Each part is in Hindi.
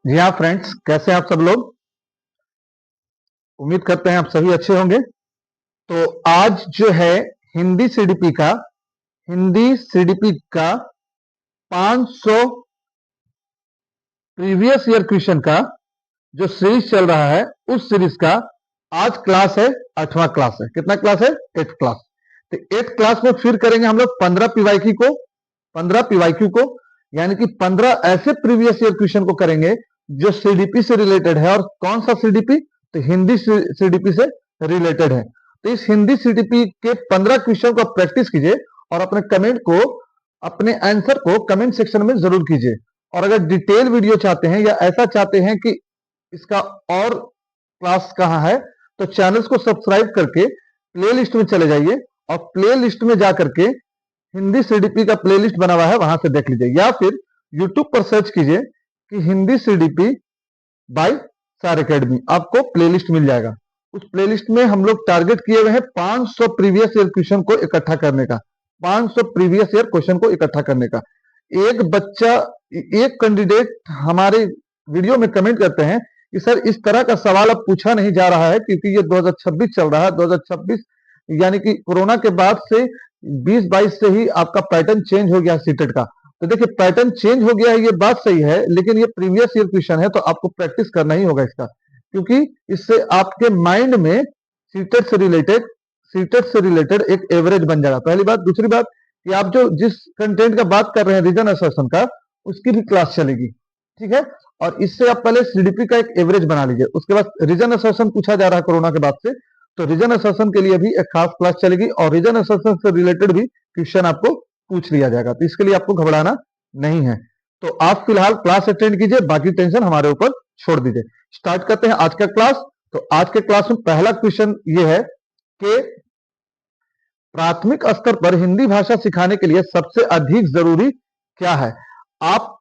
जी हाँ फ्रेंड्स, कैसे हैं आप सब लोग। उम्मीद करते हैं आप सभी अच्छे होंगे। तो आज जो है हिंदी सीडीपी का हिंदी सीडीपी का 500 प्रीवियस ईयर क्वेश्चन का जो सीरीज चल रहा है, उस सीरीज का आज क्लास है, 8वां क्लास है। कितना क्लास है? 8th class. तो 8th क्लास में फिर करेंगे हम लोग 15 पीवाईक्यू को, यानी कि 15 ऐसे प्रीवियस ईयर क्वेश्चन को करेंगे जो सीडीपी से रिलेटेड है। और कौन सा सीडीपी? तो हिंदी सीडीपी से रिलेटेड है। तो इस हिंदी सीडीपी के 15 क्वेश्चन को प्रैक्टिस कीजिए और अपने आंसर को कमेंट सेक्शन में जरूर कीजिए। और अगर डिटेल वीडियो चाहते हैं या ऐसा चाहते हैं कि इसका और क्लास कहाँ है, तो चैनल्स को सब्सक्राइब करके प्लेलिस्ट में चले जाइए और प्लेलिस्ट में जाकर के हिंदी सीडीपी का प्लेलिस्ट बना हुआ है, वहां से देख लीजिए। या फिर यूट्यूब पर सर्च कीजिए कि हिंदी सीडीपी बाय सार एकेडमी, आपको प्लेलिस्ट मिल जाएगा। उस प्लेलिस्ट में हम लोग टारगेट किए हुए हैं 500 प्रीवियस ईयर क्वेश्चन को इकट्ठा करने का। 500 प्रीवियस ईयर क्वेश्चन को इकट्ठा करने का। एक बच्चा, एक कैंडिडेट हमारे वीडियो में कमेंट करते हैं कि सर इस तरह का सवाल अब पूछा नहीं जा रहा है, क्योंकि ये 2026 चल रहा है। 2026 यानी कि कोरोना के बाद से 2022 से ही आपका पैटर्न चेंज हो गया सीटेट का। तो देखिए, पैटर्न चेंज हो गया है, ये बात सही है, लेकिन ये प्रीवियस ईयर क्वेश्चन है, तो आपको प्रैक्टिस करना ही होगा इसका, क्योंकि इससे आपके माइंड में सीटेट से रिलेटेड सीटेट से रिलेटेड एक एवरेज बन जाएगा। पहली बात। दूसरी बात कि आप जो जिस कंटेंट का बात कर रहे हैं, रीजन असर्शन का, उसकी भी क्लास चलेगी, ठीक है। और इससे आप पहले सीडीपी का एक एवरेज बना लीजिए। उसके बाद रीजन असर्शन पूछा जा रहा है कोरोना के बाद से, तो रीजन असर्शन के लिए भी एक खास क्लास चलेगी और रीजन असर्शन से रिलेटेड भी क्वेश्चन आपको पूछ लिया जाएगा। तो इसके लिए आपको घबराना नहीं है। तो आप फिलहाल क्लास अटेंड कीजिए, बाकी टेंशन हमारे ऊपर छोड़ दीजिए। स्टार्ट करते हैं आज का क्लास। तो आज के क्लास में पहला क्वेश्चन ये है कि प्राथमिक स्तर पर हिंदी भाषा सिखाने के लिए सबसे अधिक जरूरी क्या है। आप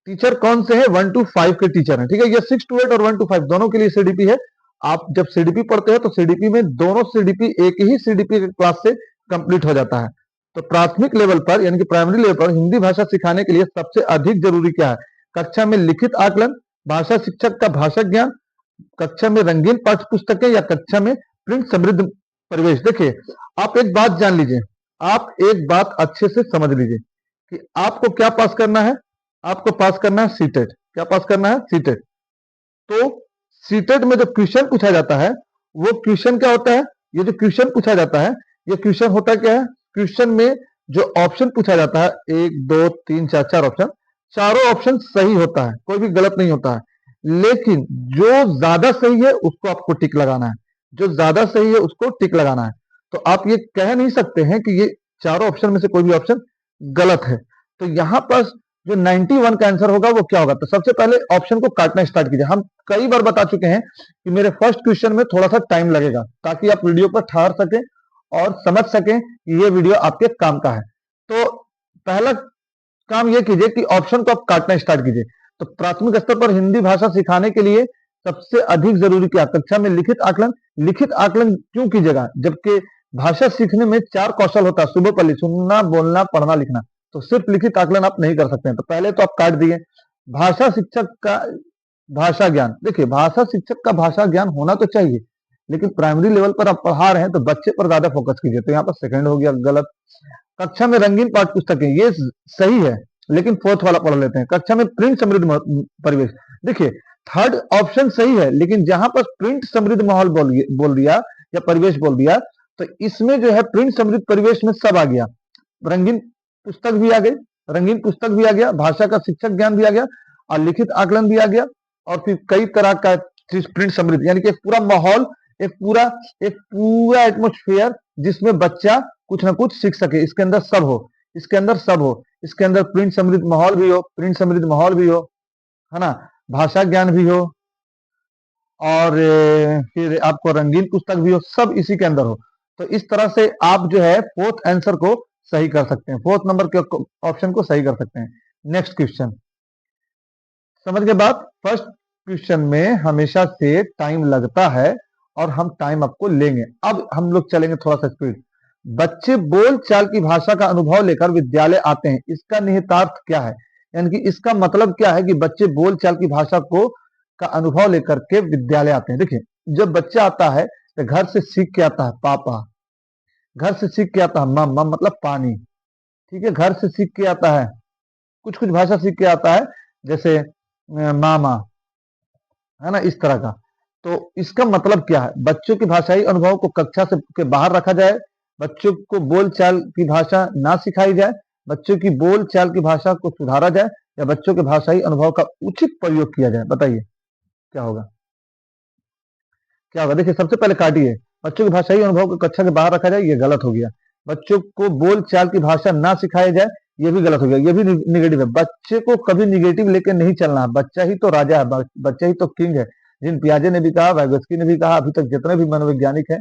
टीचर कौन से हैं? 1 to 5 के टीचर हैं, ठीक है। ये 6 to 8 और 1 to 5 दोनों के लिए सीडीपी है। आप जब सीडीपी पढ़ते हैं तो सीडीपी में दोनों सीडीपी एक ही सीडीपी क्लास से कंप्लीट हो जाता है। तो प्राथमिक लेवल पर यानी कि प्राइमरी लेवल पर हिंदी भाषा सिखाने के लिए सबसे अधिक जरूरी क्या है? कक्षा में लिखित आकलन, भाषा शिक्षक का भाषा ज्ञान, कक्षा में रंगीन पाठ्य पुस्तकें, या कक्षा में प्रिंट समृद्ध परिवेश। देखिए, आप एक बात जान लीजिए, आप एक बात अच्छे से समझ लीजिए कि आपको क्या पास करना है। आपको पास करना है सीटेट। क्या पास करना है? सीटेट। तो सीटेट में जो क्वेश्चन पूछा जाता है, वो क्वेश्चन क्या होता है? ये जो क्वेश्चन पूछा जाता है, ये क्वेश्चन होता क्या है? क्वेश्चन में जो ऑप्शन पूछा जाता है, 1 2 3 4 4 ऑप्शन, चारों ऑप्शन सही होता है, कोई भी गलत नहीं होता है। लेकिन जो ज्यादा सही है उसको आपको टिक लगाना है। जो ज्यादा सही है उसको टिक लगाना है। तो आप ये कह नहीं सकते हैं कि ये चारों ऑप्शन में से कोई भी ऑप्शन गलत है। तो यहां पर जो 91 का आंसर होगा वो क्या होगा? तो सबसे पहले ऑप्शन को काटना स्टार्ट कीजिए। हम कई बार बता चुके हैं कि मेरे फर्स्ट क्वेश्चन में थोड़ा सा टाइम लगेगा, ताकि आप वीडियो पर ठहर सकें और समझ सकें कि ये वीडियो आपके काम का है। तो पहला काम ये कीजिए कि ऑप्शन को आप काटना स्टार्ट कीजिए। तो प्राथमिक स्तर पर हिंदी भाषा सिखाने के लिए सबसे अधिक जरूरी क्या? कक्षा में लिखित आकलन। लिखित आकलन क्यों कीजिएगा? जबकि भाषा सीखने में 4 कौशल होता है, सुबह पल्ली, सुनना, बोलना, पढ़ना, लिखना। तो सिर्फ लिखित आकलन आप नहीं कर सकते हैं। तो पहले तो आप काट दिए। भाषा शिक्षक का भाषा ज्ञान। देखिए, भाषा शिक्षक का भाषा ज्ञान होना तो चाहिए, लेकिन प्राइमरी लेवल पर आप पढ़ा रहे हैं तो बच्चे पर ज्यादा फोकस कीजिए। तो यहाँ पर सेकंड हो गया गलत। कक्षा में रंगीन पाठ्य पुस्तकें, ये सही है, लेकिन फोर्थ वाला पढ़ लेते हैं। कक्षा में प्रिंट समृद्ध परिवेश। देखिए, थर्ड ऑप्शन सही है, लेकिन जहां पर प्रिंट समृद्ध माहौल बोल दिया या परिवेश बोल दिया, तो इसमें जो है प्रिंट समृद्ध परिवेश में सब आ गया। रंगीन पुस्तक भी आ गई, रंगीन पुस्तक भी आ गया, भाषा का शिक्षक ज्ञान भी आ गया, और लिखित आकलन भी आ गया, और फिर कई तरह का प्रिंट समृद्ध, यानी कि एक पूरा माहौल, एक पूरा एटमोस्फियर जिसमें बच्चा कुछ ना कुछ सीख सके। इसके अंदर सब हो, इसके अंदर सब हो। इसके अंदर प्रिंट समृद्ध माहौल भी हो, प्रिंट समृद्ध माहौल भी हो, है ना, भाषा ज्ञान भी हो, और फिर आपको रंगीन पुस्तक भी हो, सब इसी के अंदर हो। तो इस तरह से आप जो है फोर्थ आंसर को सही कर सकते हैं, फोर्थ नंबर के ऑप्शन को सही कर सकते हैं। नेक्स्ट क्वेश्चन समझ के बाद। फर्स्ट क्वेश्चन में हमेशा से टाइम लगता है और हम टाइम आपको लेंगे। अब हम लोग चलेंगे थोड़ा सा स्पीड। बच्चे बोल चाल की भाषा का अनुभव लेकर विद्यालय आते हैं, इसका निहितार्थ क्या है? यानी कि इसका मतलब क्या है कि बच्चे बोलचाल की भाषा को का अनुभव लेकर के विद्यालय आते हैं। देखिए, जब बच्चा आता है तो घर से सीख के आता है पापा, घर से सीख के आता है मम, मतलब पानी, ठीक है, घर से सीख के आता है, कुछ कुछ भाषा सीख के आता है, जैसे मामा, है ना, इस तरह का। तो इसका मतलब क्या है, बच्चों के भाषाई अनुभव को कक्षा से के बाहर रखा जाए, बच्चों को बोलचाल की भाषा ना सिखाई जाए, बच्चों की बोलचाल की भाषा को सुधारा जाए, या बच्चों के भाषाई अनुभव का उचित प्रयोग किया जाए। बताइए क्या होगा, क्या होगा। देखिए, सबसे पहले काटिए, बच्चों के भाषाई अनुभव को कक्षा के बाहर रखा जाए, ये गलत हो गया। बच्चों को बोलचाल की भाषा ना सिखाई जाए, ये भी गलत हो गया, ये भी निगेटिव है। बच्चे को कभी निगेटिव लेके नहीं चलना है, बच्चा ही तो राजा है, बच्चा ही तो किंग है। जिन पियाजे ने भी कहा, वैगोत्स्की ने भी कहा, अभी तक जितने भी मनोवैज्ञानिक हैं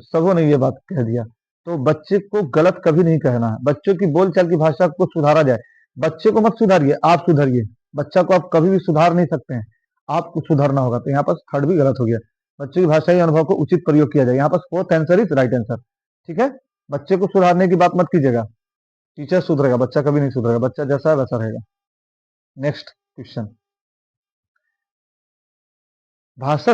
सबों ने ये बात कह दिया। तो बच्चे को गलत कभी नहीं कहना है, बच्चों की बोलचाल की भाषा को सुधारा जाए। बच्चे को मत सुधारिए, आप सुधारिए। बच्चा को आप कभी भी सुधार नहीं सकते हैं, आपको सुधरना होगा। तो यहाँ पर थर्ड भी गलत हो गया। बच्चे की भाषाई अनुभव को उचित प्रयोग किया जाए, यहाँ पर fourth answer is right answer. ठीक है, बच्चे को सुधारने की बात मत कीजिएगा, टीचर सुधरेगा, बच्चा कभी नहीं सुधरेगा, बच्चा जैसा है वैसा रहेगा। नेक्स्ट क्वेश्चन, भाषा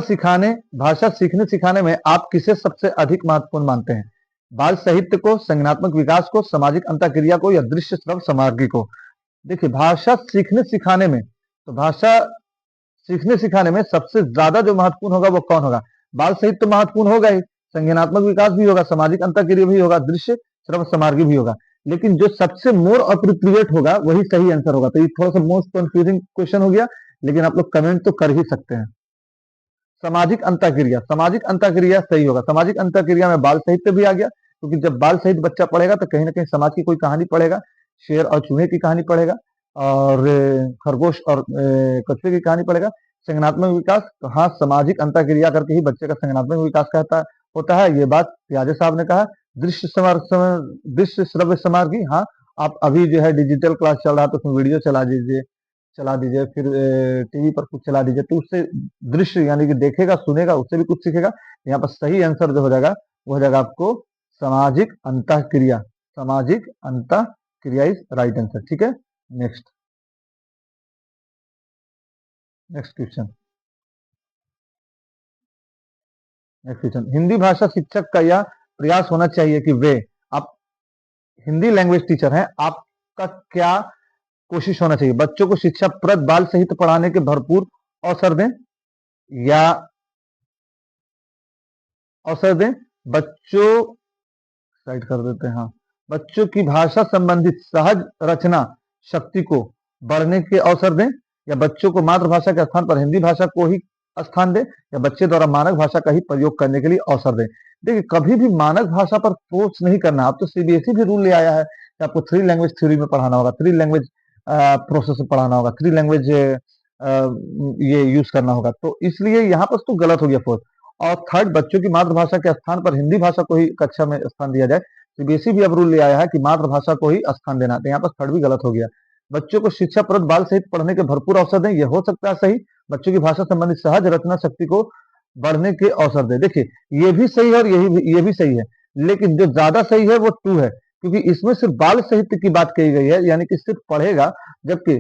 सीखने सिखाने में आप किसे सबसे अधिक महत्वपूर्ण मानते हैं? बाल साहित्य को, संज्ञानात्मक विकास को, सामाजिक अंतःक्रिया को, या दृश्य श्रव्य सामग्री को? देखिए, भाषा सीखने सिखाने में, तो भाषा सीखने सिखाने में सबसे ज्यादा जो महत्वपूर्ण होगा वो कौन होगा? बाल साहित्य तो महत्वपूर्ण होगा ही, संज्ञानात्मक विकास भी होगा, सामाजिक अंतःक्रिया भी होगा, दृश्य श्रव्य सामग्री भी होगा, लेकिन जो सबसे मोर अप्रोप्रिएट होगा वही सही आंसर होगा। तो ये थोड़ा सा मोस्ट कंफ्यूजिंग क्वेश्चन हो गया, लेकिन आप लोग कमेंट तो कर ही सकते हैं। सामाजिक अंतःक्रिया, सामाजिक अंतःक्रिया सही होगा। सामाजिक अंतःक्रिया में बाल साहित्य भी आ गया, क्योंकि जब बाल साहित्य बच्चा पढ़ेगा तो कहीं ना कहीं समाज की कोई कहानी पढ़ेगा, शेर और चूहे की कहानी पढ़ेगा, और खरगोश और कछुए की कहानी पढ़ेगा। संज्ञानात्मक विकास, तो हाँ, सामाजिक अंतःक्रिया करके ही बच्चे का संज्ञानात्मक विकास कहता होता है, ये बात प्याजे साहब ने कहा। दृश्य श्रव्य सामग्री, हाँ, आप अभी जो है डिजिटल क्लास चल रहा है तो उसमें वीडियो चला दीजिए, फिर टीवी पर कुछ चला दीजिए, तो उससे दृश्य यानी कि देखेगा, सुनेगा, उससे भी कुछ सीखेगा। यहाँ पर सही आंसर जो हो जाएगा वो हो जाएगा आपको सामाजिक अंतःक्रिया। सामाजिक अंतःक्रिया इज राइट आंसर। ठीक है, next next question, next question, Hindi भाषा शिक्षक का यह प्रयास होना चाहिए कि वे, आप हिंदी लैंग्वेज टीचर हैं, आपका क्या कोशिश होना चाहिए? बच्चों को शिक्षाप्रद बाल साहित्य पढ़ाने के भरपूर अवसर दें, या अवसर दें बच्चों, साइड कर देते हैं, हाँ, बच्चों की भाषा संबंधित सहज रचना शक्ति को बढ़ने के अवसर दें, या बच्चों को मातृभाषा के स्थान पर हिंदी भाषा को ही स्थान दें, या बच्चे द्वारा मानक भाषा का ही प्रयोग करने के लिए अवसर दें? देखिए, कभी भी मानक भाषा पर फोर्स नहीं करना। अब तो सीबीएसई भी रूल ले आया है कि आपको थ्री लैंग्वेज थ्योरी में पढ़ाना होगा, थ्री लैंग्वेज प्रोसेस में पढ़ाना होगा, थ्री लैंग्वेज ये यूज करना होगा, तो इसलिए यहाँ पर तो गलत हो गया फोर्थ। और थर्ड, बच्चों की मातृभाषा के स्थान पर हिंदी भाषा को ही कक्षा में स्थान दिया जाए, सीबीएसई भी अब रूल ले आया है कि मातृभाषा को ही स्थान देना, तो यहाँ पर थर्ड भी गलत हो गया। बच्चों को शिक्षाप्रद बाल साहित्य पढ़ने के भरपूर अवसर दें, यह हो सकता है सही। बच्चों की भाषा संबंधित सहज रचना शक्ति को बढ़ने के अवसर दें, देखिए ये भी सही है और ये भी सही है, लेकिन जो ज्यादा सही है वो टू है, क्योंकि इसमें सिर्फ बाल साहित्य की बात कही गई है, यानी कि सिर्फ पढ़ेगा, जबकि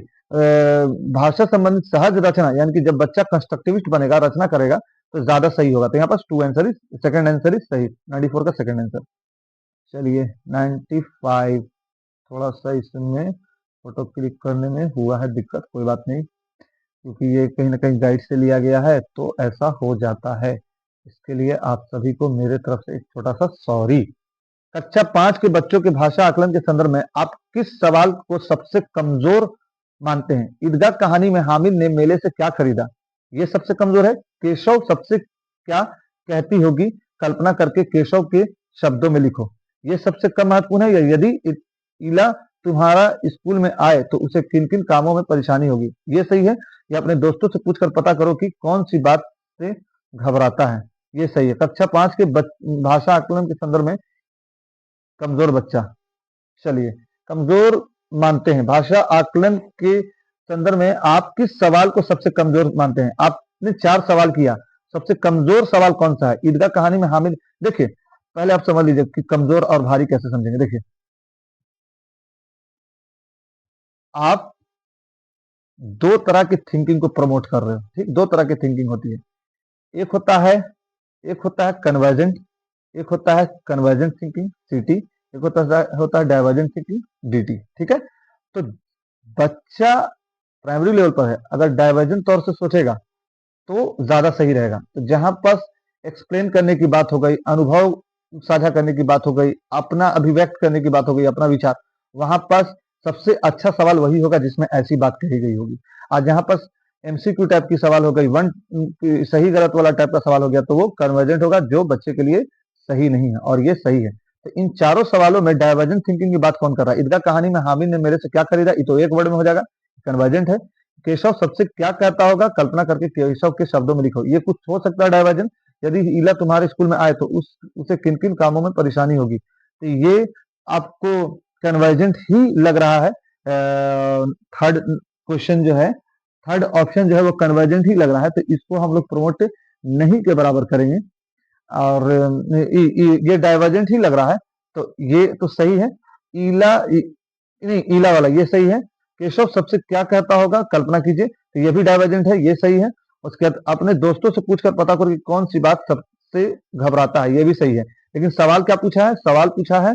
भाषा संबंधित सहज रचना यानी कि जब बच्चा कंस्ट्रक्टिविस्ट बनेगा, रचना करेगा, तो ज्यादा सही होगा। तो यहाँ पर two answer is, second answer is सही, 94 का सेकंड आंसर। चलिए 95, थोड़ा सा इसमें फोटो क्लिक करने में हुआ है दिक्कत, कोई बात नहीं, क्योंकि ये कहीं ना कहीं गाइड से लिया गया है तो ऐसा हो जाता है। इसके लिए आप सभी को मेरे तरफ से एक छोटा सा सॉरी। कक्षा 5 के बच्चों के भाषा आकलन के संदर्भ में आप किस सवाल को सबसे कमजोर मानते हैं? ईदगाह कहानी में हामिद ने मेले से क्या खरीदा, ये सबसे कमजोर है। केशव सबसे क्या कहती होगी, कल्पना करके केशव के शब्दों में लिखो, ये सबसे कम महत्वपूर्ण है। या यदि इला तुम्हारा स्कूल में आए तो उसे किन किन कामों में परेशानी होगी, ये सही है। या अपने दोस्तों से पूछकर पता करो कि कौन सी बात से घबराता है, ये सही है। कक्षा 5 के भाषा आकलन के संदर्भ में कमजोर बच्चा, चलिए कमजोर मानते हैं भाषा आकलन के संदर्भ में आप किस सवाल को सबसे कमजोर मानते हैं? आपने 4 सवाल किया, सबसे कमजोर सवाल कौन सा है? ईदगाह कहानी में हामिद, देखिए पहले आप समझ लीजिए कि कमजोर और भारी कैसे समझेंगे। देखिए, आप दो तरह की थिंकिंग को प्रमोट कर रहे हो, ठीक। दो तरह की थिंकिंग होती है, एक होता है एक होता है कन्वर्जेंट, एक होता है कन्वर्जेंट थिंकिंग सीटी, एक होता है डाइवर्जेंट थिंकिंग डीटी, ठीक है। तो बच्चा प्राइमरी लेवल पर है, अगर डाइवर्जेंट तौर से सोचेगा तो ज्यादा सही रहेगा। तो जहां पर एक्सप्लेन करने की बात हो गई, अनुभव साझा करने की बात हो गई, अपना अभिव्यक्त करने की बात हो गई, अपना विचार, वहां पर सबसे अच्छा सवाल वही होगा जिसमें ऐसी बात कही गई होगी। आज जहां पर एमसीक्यू टाइप की सवाल हो गई, वन सही गलत वाला टाइप का सवाल हो गया, तो वो कन्वर्जेंट होगा, जो बच्चे के लिए सही नहीं है, और ये सही है। तो इन चारों सवालों में डाइवर्जेंट थिंकिंग की बात कौन कर रहा है? ईदगाह कहानी में हामिद ने मेरे से क्या खरीदा, ये तो एक वर्ड में हो जाएगा, कन्वर्जेंट है। केशव सबसे क्या कहता होगा, कल्पना करके केशव के शब्दों में लिखो, ये कुछ हो सकता है डाइवर्जन। यदि ईला तुम्हारे स्कूल में आए तो उसे किन किन कामों में परेशानी होगी, तो ये आपको कन्वर्जेंट ही लग रहा है। थर्ड क्वेश्चन जो है, थर्ड ऑप्शन जो है वो कन्वर्जेंट ही लग रहा है, तो इसको हम लोग प्रमोट नहीं के बराबर करेंगे, और ये डाइवर्जेंट ही लग रहा है, तो ये तो सही है। ईला नहीं, ईला वाला ये सही है। केशव सबसे क्या कहता होगा, कल्पना कीजिए, तो ये भी डाइवर्जेंट है, ये सही है। उसके बाद अपने दोस्तों से पूछकर पता करो कि कौन सी बात सबसे घबराता है, ये भी सही है। लेकिन सवाल क्या पूछा है? सवाल पूछा है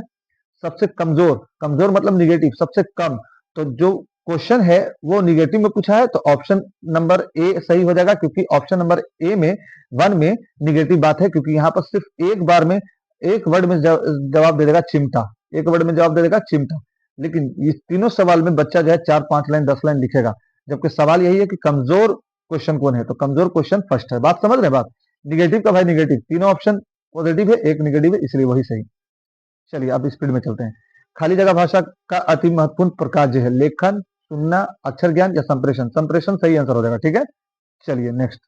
सबसे कमजोर, कमजोर मतलब निगेटिव, सबसे कम। तो जो क्वेश्चन है वो निगेटिव में पूछा है, तो ऑप्शन नंबर ए सही हो जाएगा, क्योंकि ऑप्शन नंबर ए में वन में निगेटिव बात है, क्योंकि यहाँ पर सिर्फ एक बार में एक वर्ड में जवाब दे देगा चिमटा, एक वर्ड में जवाब दे देगा चिमटा। लेकिन इस तीनों सवाल में बच्चा जो है 4-5 लाइन 10 लाइन लिखेगा, जबकि सवाल यही है कि कमजोर क्वेश्चन कौन है, तो कमजोर क्वेश्चन फर्स्ट है। बात समझ रहे हैं? बात निगेटिव का भाई निगेटिव, तीनों ऑप्शन पॉजिटिव है, एक निगेटिव है, इसलिए वही सही। चलिए अब स्पीड में चलते हैं। खाली जगह भाषा का अति महत्वपूर्ण प्रकार जो है, लेखन, सुनना, अक्षर ज्ञान या संप्रेषण। संप्रेषण सही आंसर हो जाएगा, ठीक है। चलिए नेक्स्ट।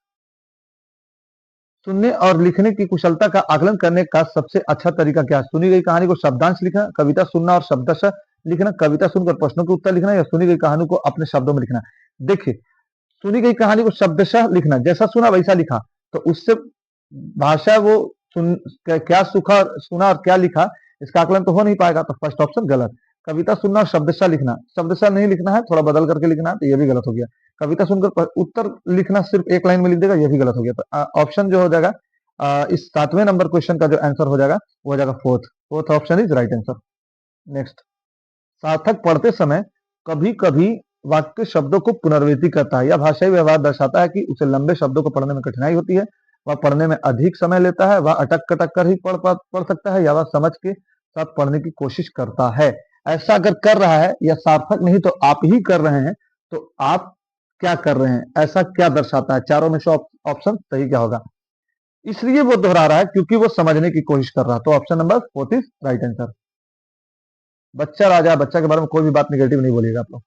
सुनने और लिखने की कुशलता का आकलन करने का सबसे अच्छा तरीका क्या है? सुनी गई कहानी को शब्दांश लिखना, कविता सुनना और शब्दशः लिखना, कविता सुनकर प्रश्नों के उत्तर लिखना, या सुनी गई कहानी को अपने शब्दों में लिखना। देखिए, सुनी गई कहानी को शब्दशः लिखना, जैसा सुना वैसा लिखा, तो उससे भाषा वो सुन क्या सुखा सुना और क्या लिखा, इसका आकलन तो हो नहीं पाएगा, तो फर्स्ट ऑप्शन गलत। कविता सुनना और शब्दशः लिखना, शब्दशः नहीं लिखना है, थोड़ा बदल करके लिखना है, तो ये भी गलत हो गया। कविता सुनकर उत्तर लिखना, सिर्फ एक लाइन में लिख देगा, ये भी गलत हो गया। तो ऑप्शन जो हो जाएगा इस 7वें नंबर क्वेश्चन का जो आंसर हो जाएगा वो हो जाएगा fourth, fourth option is right answer. Next. सार्थक पढ़ते समय कभी कभी वाक्य शब्दों को पुनरावृत्ति करता है, या भाषाई व्यवहार दर्शाता है कि उसे लंबे शब्दों को पढ़ने में कठिनाई होती है, वह पढ़ने में अधिक समय लेता है, वह अटक कटक कर ही पढ़ सकता है, या वह समझ के साथ पढ़ने की कोशिश करता है। ऐसा अगर कर रहा है, या सार्थक नहीं तो आप ही कर रहे हैं, तो आप क्या कर रहे हैं, ऐसा क्या दर्शाता है? चारों में से ऑप्शन सही क्या होगा? इसलिए वो दोहरा रहा है क्योंकि वो समझने की कोशिश कर रहा है, तो option number fourth is right answer. बच्चा राजा, बच्चा के बारे में कोई भी बात निगेटिव नहीं बोलिएगा आप लोग।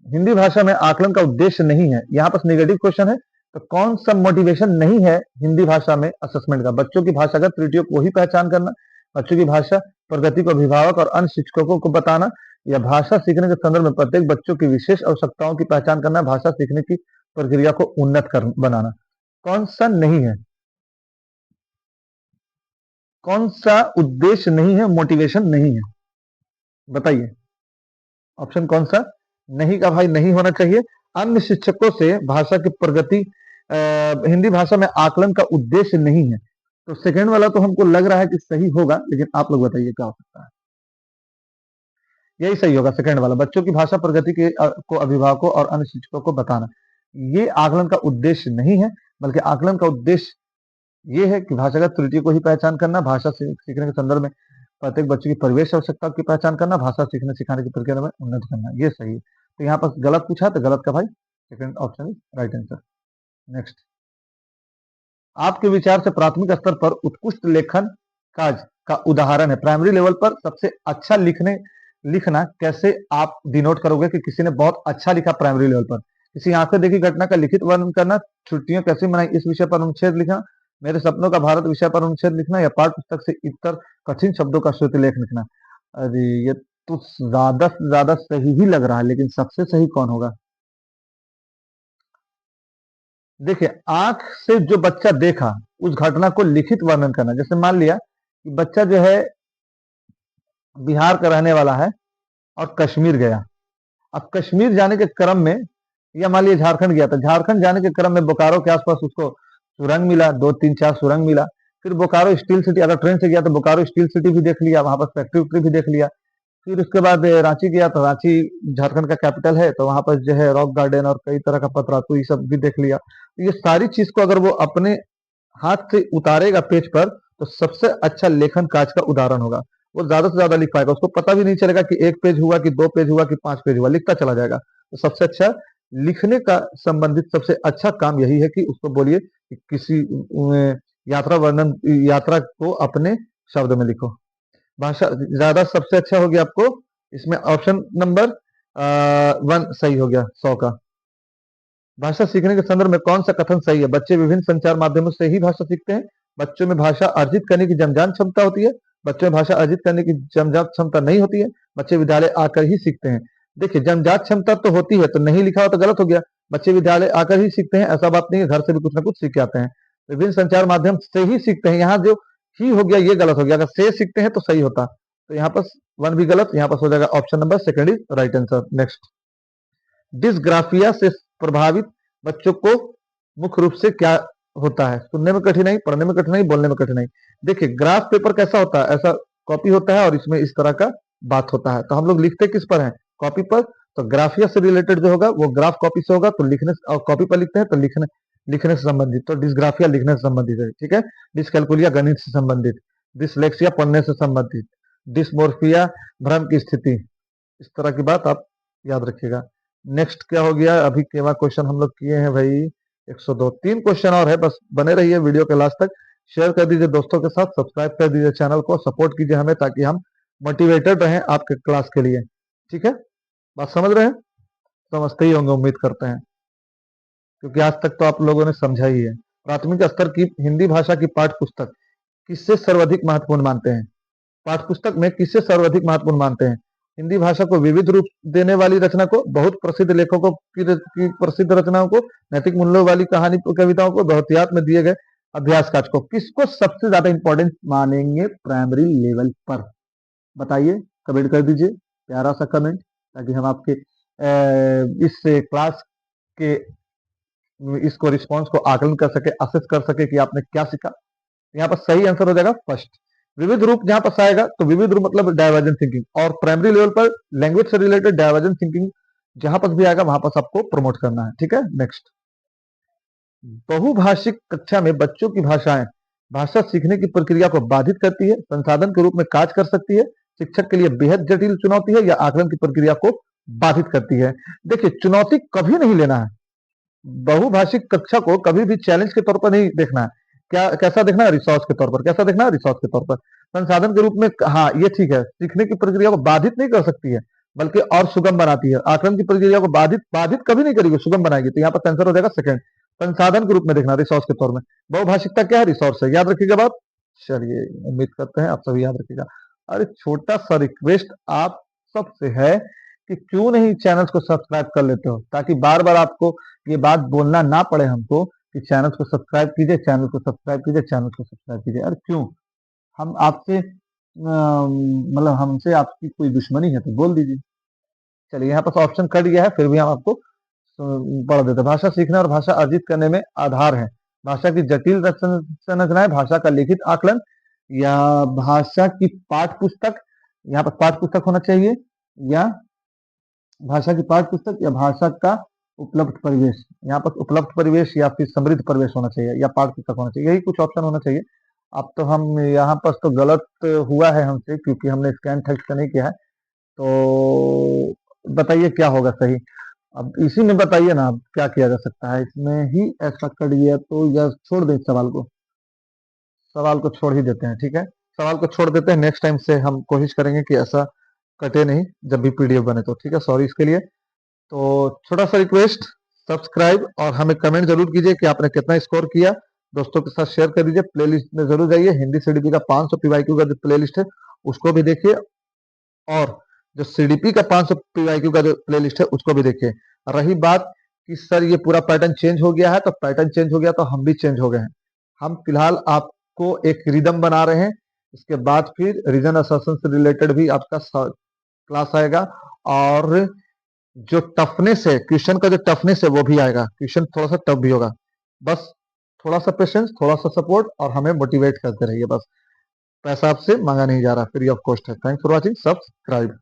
हिंदी भाषा में आकलन का उद्देश्य नहीं है, यहाँ पर नेगेटिव क्वेश्चन है, तो कौन सा मोटिवेशन नहीं है हिंदी भाषा में असेसमेंट का? बच्चों की भाषागत त्रुटियों को ही पहचान करना, बच्चों की भाषा प्रगति को अभिभावक और अन्य शिक्षकों को बताना, या भाषा सीखने के संदर्भ में प्रत्येक बच्चों की विशेष आवश्यकताओं की पहचान करना, भाषा सीखने की प्रक्रिया को उन्नत कर बनाना। कौन सा नहीं है? कौन सा उद्देश्य नहीं है, मोटिवेशन नहीं है, बताइए। ऑप्शन कौन सा नहीं का भाई नहीं होना चाहिए? अन्य शिक्षकों से भाषा की प्रगति, हिंदी भाषा में आकलन का उद्देश्य नहीं है, तो सेकंड वाला तो हमको लग रहा है कि सही होगा, लेकिन आप लोग बताइए क्या हो सकता है। यही सही होगा, सेकंड वाला, बच्चों की भाषा प्रगति को अभिभावकों और अन्य शिक्षकों को बताना। ये आकलन का उद्देश्य नहीं है, बल्कि आकलन का उद्देश्य ये है कि भाषागत त्रुटि को ही पहचान करना, भाषा सीखने के संदर्भ में प्रत्येक बच्चे की परिवेश आवश्यकता की पहचान करना, भाषा सीखने सिखाने की प्रक्रिया में उन्नत करना, ये सही है। तो यहाँ पर गलत पूछा, तो गलत का भाई second option is right answer. Next. आपके विचार से प्राथमिक स्तर पर उत्कृष्ट लेखन काज का उदाहरण है, प्राइमरी लेवल पर सबसे अच्छा लिखना कैसे आप डिनोट करोगे कि किसी ने बहुत अच्छा लिखा प्राइमरी लेवल पर? किसी आंखें देखी घटना का लिखित वर्णन करना, छुट्टियां कैसे मनाई इस विषय पर अनुच्छेद लिखना, मेरे सपनों का भारत विषय पर अनुच्छेद लिखना, या पाठ्य पुस्तक से इतर कठिन शब्दों का श्रुतिलेख लिखना। अरे ये तो ज्यादा से ज्यादा सही ही लग रहा है, लेकिन सबसे सही कौन होगा? देखिए, आंख से जो बच्चा देखा उस घटना को लिखित वर्णन करना, जैसे मान लिया कि बच्चा जो है बिहार का रहने वाला है और कश्मीर गया। अब कश्मीर जाने के क्रम में या मान लिया झारखंड गया था, झारखंड जाने के क्रम में बोकारो के आसपास उसको सुरंग मिला, 2 3 4 सुरंग मिला। फिर बोकारो स्टील सिटी, अगर ट्रेन से गया तो बोकारो स्टील सिटी भी देख लिया, वहां पर फैक्ट्री वैक्ट्री भी देख लिया। फिर उसके बाद रांची गया तो रांची झारखंड का कैपिटल है, तो वहां पर जो है रॉक गार्डन और कई तरह का पतरातू ये सब भी देख लिया। तो ये सारी चीज को अगर वो अपने हाथ से उतारेगा पेज पर, तो सबसे अच्छा लेखन काज का उदाहरण होगा। वो ज्यादा से ज्यादा लिख पाएगा, उसको पता भी नहीं चलेगा कि 1 पेज हुआ कि 2 पेज हुआ कि 5 पेज हुआ, लिखता चला जाएगा। तो सबसे अच्छा लिखने का संबंधित सबसे अच्छा काम यही है कि उसको बोलिए कि किसी यात्रा वर्णन, यात्रा को अपने शब्द में लिखो। भाषा ज्यादा सबसे अच्छा हो गया आपको इसमें ऑप्शन नंबर 1 सही हो गया 100 का। भाषा सीखने के संदर्भ में कौन सा कथन सही है? बच्चे विभिन्न संचार माध्यमों से ही भाषा सीखते हैं। बच्चों में भाषा अर्जित करने की जमजान क्षमता होती है। बच्चों में भाषा अर्जित करने की जमजात क्षमता नहीं होती है। बच्चे विद्यालय आकर ही सीखते हैं। देखिए, जमजात क्षमता तो होती है, तो नहीं लिखा हो तो गलत हो गया। बच्चे विद्यालय आकर ही सीखते हैं, ऐसा बात नहीं है, घर से भी कुछ ना कुछ सीख के आते हैं। विभिन्न संचार माध्यम से ही सीखते हैं, यहाँ जो ही हो गया ये गलत हो गया, अगर से सीखते हैं तो सही होता। तो यहाँ पर 1 भी गलत, यहाँ पर हो जाएगा option number second is right answer. Next, dysgraphia से प्रभावित बच्चों को मुख्य रूप से क्या होता है? सुनने में कठिनाई, पढ़ने में कठिनाई, बोलने में कठिनाई। देखिए, ग्राफ पेपर कैसा होता है, ऐसा कॉपी होता है और इसमें इस तरह का बात होता है, तो हम लोग लिखते किस पर हैं? कॉपी पर। तो ग्राफिया से रिलेटेड जो होगा वो ग्राफ कॉपी से होगा, तो लिखने और कॉपी पर लिखते हैं तो लिखने लिखने से संबंधित, तो डिसग्राफिया लिखने से संबंधित है, ठीक है। डिसकैलकुलिया गणित से संबंधित, डिसलेक्सिया पढ़ने से संबंधित, डिसमोर्फिया भ्रम की स्थिति, इस तरह की बात आप याद रखिएगा। नेक्स्ट क्या हो गया? अभी केवा क्वेश्चन हम लोग किए हैं भाई 102, 3 क्वेश्चन और है, बस बने रहिए वीडियो के लास्ट तक। शेयर कर दीजिए दोस्तों के साथ, सब्सक्राइब कर दीजिए चैनल को, सपोर्ट कीजिए हमें ताकि हम मोटिवेटेड रहें आपके क्लास के लिए, ठीक है। बात समझ रहे हैं? समझते ही होंगे उम्मीद करते हैं, क्योंकि आज तक तो आप लोगों ने समझा ही है। प्राथमिक स्तर की हिंदी भाषा की पाठ्य पुस्तक किससे सर्वाधिक महत्वपूर्ण मानते हैं? पाठ्य पुस्तक में किससे सर्वाधिक महत्वपूर्ण मानते हैं? हिंदी भाषा को विविध रूप देने वाली रचना को, बहुत प्रसिद्ध लेखकों की प्रसिद्ध रचनाओं को, नैतिक मूल्यों वाली कहानी कविताओं को, बहुतियात में दिए गए अभ्यास काज को, किसको सबसे ज्यादा इंपॉर्टेंट मानेंगे प्राइमरी लेवल पर? बताइए, कमेंट कर दीजिए प्यारा सा कमेंट, ताकि हम आपके इस क्लास के इसको रिस्पॉन्स को आकलन कर सके, असेस कर सके कि आपने क्या सीखा। यहाँ पर सही आंसर हो जाएगा फर्स्ट। विविध रूप जहां पर आएगा तो विविध रूप मतलब डाइवर्जेंट थिंकिंग, और प्राइमरी लेवल पर लैंग्वेज से रिलेटेड डाइवर्जेंट थिंकिंग जहां पर भी आएगा वहां पर सबको प्रमोट करना है, ठीक है। नेक्स्ट, बहुभाषिक कक्षा में बच्चों की भाषाएं भाषा सीखने की प्रक्रिया को बाधित करती है, संसाधन के रूप में कार्य कर सकती है, शिक्षक के लिए बेहद जटिल चुनौती है, या आकलन की प्रक्रिया को बाधित करती है। देखिए, चुनौती कभी नहीं लेना है, बहुभाषिक कक्षा को कभी भी चैलेंज के तौर पर नहीं देखना है। क्या कैसा देखना है? रिसोर्स के तौर पर। कैसा देखना है? रिसोर्स के तौर पर। संसाधन के रूप में, हाँ ये ठीक है, सीखने की प्रक्रिया को बाधित नहीं कर सकती है, बल्कि और सुगम बनाती है। आकलन की प्रक्रिया को बाधित बाधित कभी नहीं करेगी, सुगम बनाएगी। तो यहाँ पर आंसर हो जाएगा सेकंड, संसाधन के रूप में देखना, रिसोर्स के तौर में। बहुभाषिकता क्या है? रिसोर्स है, याद रखिएगा बात। चलिए, उम्मीद करते हैं आप सभी याद रखिएगा। अरे छोटा सा रिक्वेस्ट आप सबसे है कि क्यों नहीं चैनल को सब्सक्राइब कर लेते हो, ताकि बार बार आपको ये बात बोलना ना पड़े हमको कि चैनल को सब्सक्राइब कीजिए, चैनल को सब्सक्राइब कीजिए, चैनल को सब्सक्राइब कीजिए। अरे क्यों? हम आपसे मतलब हमसे आपकी कोई दुश्मनी है तो बोल दीजिए। चलिए, यहाँ पर ऑप्शन कट गया है, फिर भी हम आपको पढ़ देते हैं। भाषा सीखना और भाषा अर्जित करने में आधार है भाषा की जटिल संरचनाएं, भाषा का लिखित आकलन, या भाषा की पाठ पुस्तक। यहाँ पर पाठ पुस्तक होना चाहिए, या भाषा की पाठ्य पुस्तक, या भाषा का उपलब्ध परिवेश। यहाँ पर उपलब्ध परिवेश या फिर समृद्ध परिवेश होना चाहिए, या पाठ्य पुस्तक होना चाहिए, यही कुछ ऑप्शन होना चाहिए। अब तो हम यहाँ पर तो गलत हुआ है हमसे, क्योंकि हमने स्कैन टेक्स्ट का नहीं किया है। तो बताइए क्या होगा सही? अब इसी में बताइए ना, अब क्या किया जा सकता है इसमें ही? ऐसा कर दिया तो, या छोड़ दें सवाल को? सवाल को छोड़ ही देते हैं, ठीक है, सवाल को छोड़ देते हैं। नेक्स्ट टाइम से हम कोशिश करेंगे कि ऐसा कटे नहीं जब भी पीडीएफ बने तो, ठीक है। सॉरी इसके लिए। तो छोटा सा रिक्वेस्ट, सब्सक्राइब और हमें कमेंट जरूर कीजिए कि आपने कितना स्कोर किया। दोस्तों के साथ शेयर कर दीजिए। प्लेलिस्ट में जरूर जाइए, हिंदी सीडीपी का 500 पीवाईक्यू का जो प्लेलिस्ट है उसको भी देखिए, और जो सीडीपी का 500 पीवाईक्यू का जो प्लेलिस्ट है उसको भी देखिए। रही बात कि सर ये पूरा पैटर्न चेंज हो गया है, तो पैटर्न चेंज हो गया तो हम भी चेंज हो गए हैं। हम फिलहाल आपको एक रिदम बना रहे हैं, इसके बाद फिर रीजन असर्शन से रिलेटेड भी आपका क्लास आएगा, और जो टफनेस है, क्वेश्चन का जो टफनेस है वो भी आएगा, क्वेश्चन थोड़ा सा टफ भी होगा। बस थोड़ा सा पेशेंस, थोड़ा सा सपोर्ट और हमें मोटिवेट करते रहिए बस। पैसा आपसे मांगा नहीं जा रहा, फ्री ऑफ कॉस्ट है। Thanks for watching, subscribe.